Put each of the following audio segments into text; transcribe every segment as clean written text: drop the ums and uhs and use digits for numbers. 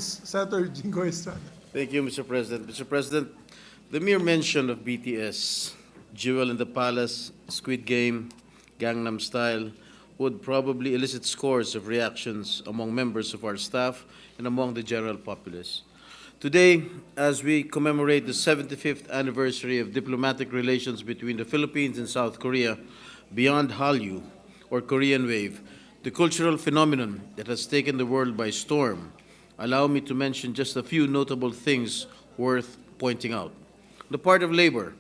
Senator Jinggoy Estrada. Thank you, Mr. President. Mr. President, the mere mention of BTS, Jewel in the Palace, Squid Game, Gangnam Style would probably elicit scores of reactions among members of our staff and among the general populace. Today, as we commemorate the 75th anniversary of diplomatic relations between the Philippines and South Korea, beyond Hallyu, or Korean Wave, the cultural phenomenon that has taken the world by storm, allow me to mention just a few notable things worth pointing out. The part of labor.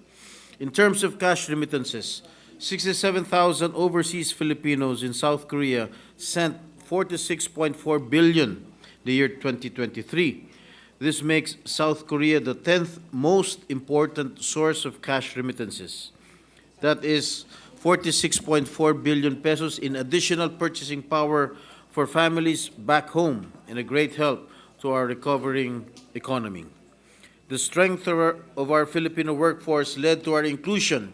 In terms of cash remittances, 67,000 overseas Filipinos in South Korea sent 46.4 billion the year 2023. This makes South Korea the 10th most important source of cash remittances. That is 46.4 billion pesos in additional purchasing power for families back home and a great help to our recovering economy. The strength of our Filipino workforce led to our inclusion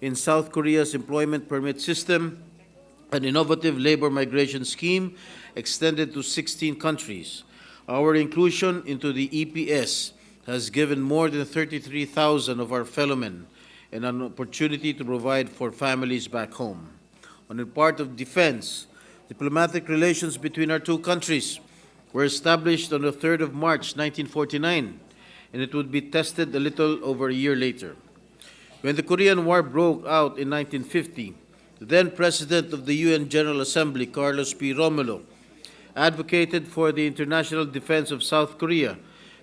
in South Korea's employment permit system, an innovative labor migration scheme extended to 16 countries. Our inclusion into the EPS has given more than 33,000 of our fellowmen an opportunity to provide for families back home. On the part of defense, diplomatic relations between our two countries were established on the 3rd of March 1949, and it would be tested a little over a year later. When the Korean War broke out in 1950, the then President of the UN General Assembly, Carlos P. Romulo, advocated for the international defense of South Korea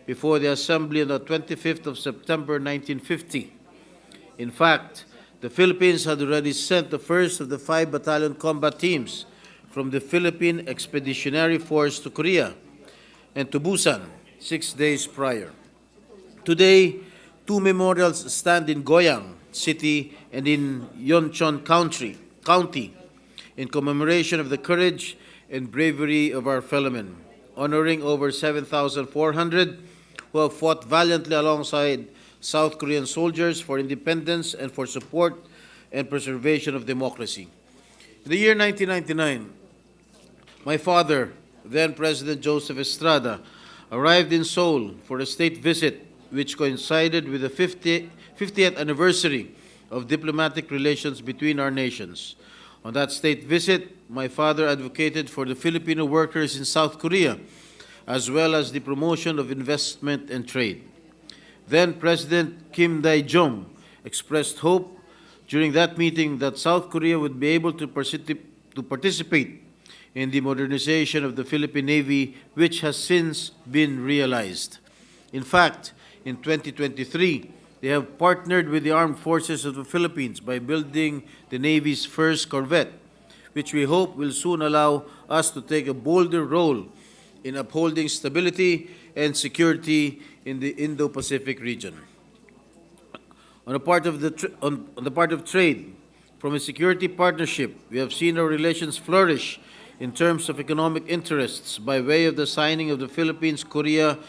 before the Assembly on the 25th of September 1950. In fact, the Philippines had already sent the first of the 5 battalion combat teams from the Philippine Expeditionary Force to Korea and to Busan 6 days prior. Today, 2 memorials stand in Goyang City and in Yeoncheon County in commemoration of the courage and bravery of our fellowmen, honoring over 7,400 who have fought valiantly alongside South Korean soldiers for independence and for support and preservation of democracy. In the year 1999, my father, then President Joseph Estrada, arrived in Seoul for a state visit which coincided with the 50th anniversary of diplomatic relations between our nations. On that state visit, my father advocated for the Filipino workers in South Korea, as well as the promotion of investment and trade. Then President Kim Dae-jung expressed hope during that meeting that South Korea would be able to participate in the modernization of the Philippine Navy, which has since been realized. In fact, in 2023, they have partnered with the Armed Forces of the Philippines by building the Navy's first corvette, which we hope will soon allow us to take a bolder role in upholding stability and security in the Indo-Pacific region. On the part of trade, from a security partnership, we have seen our relations flourish in terms of economic interests by way of the signing of the Philippines-Korea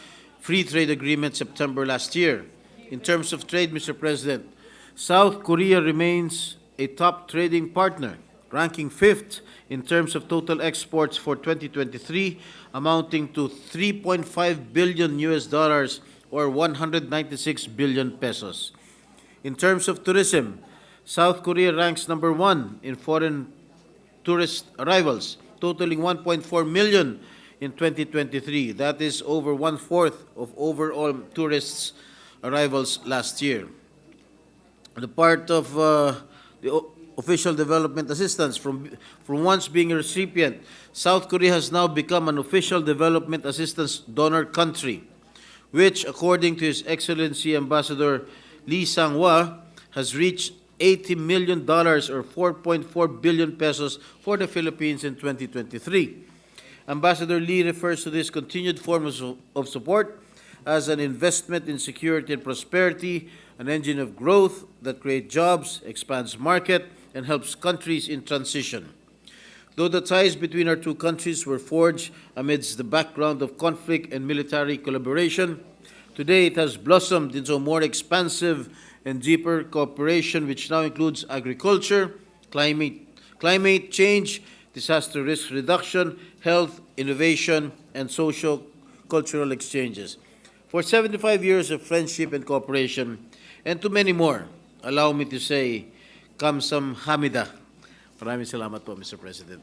Free Trade Agreement September last year. In terms of trade, Mr. President, South Korea remains a top trading partner, ranking 5th in terms of total exports for 2023, amounting to 3.5 billion US dollars or 196 billion pesos. In terms of tourism, South Korea ranks number 1 in foreign tourist arrivals, totaling 1.4 million in 2023. That is over 1/4 of overall tourists arrivals last year. The part of the official development assistance, from once being a recipient, South Korea has now become an official development assistance donor country, which, according to His Excellency Ambassador Lee Sang-hwa, has reached $80 million or 4.4 billion pesos for the Philippines in 2023. Ambassador Lee refers to this continued form of support as an investment in security and prosperity, an engine of growth that creates jobs, expands market, and helps countries in transition. Though the ties between our two countries were forged amidst the background of conflict and military collaboration, today it has blossomed into a more expansive and deeper cooperation which now includes agriculture, climate change, disaster risk reduction, health, innovation, and social cultural exchanges. For 75 years of friendship and cooperation, and to many more, allow me to say, Kamsam Hamida. Maraming salamat po, Mr. President.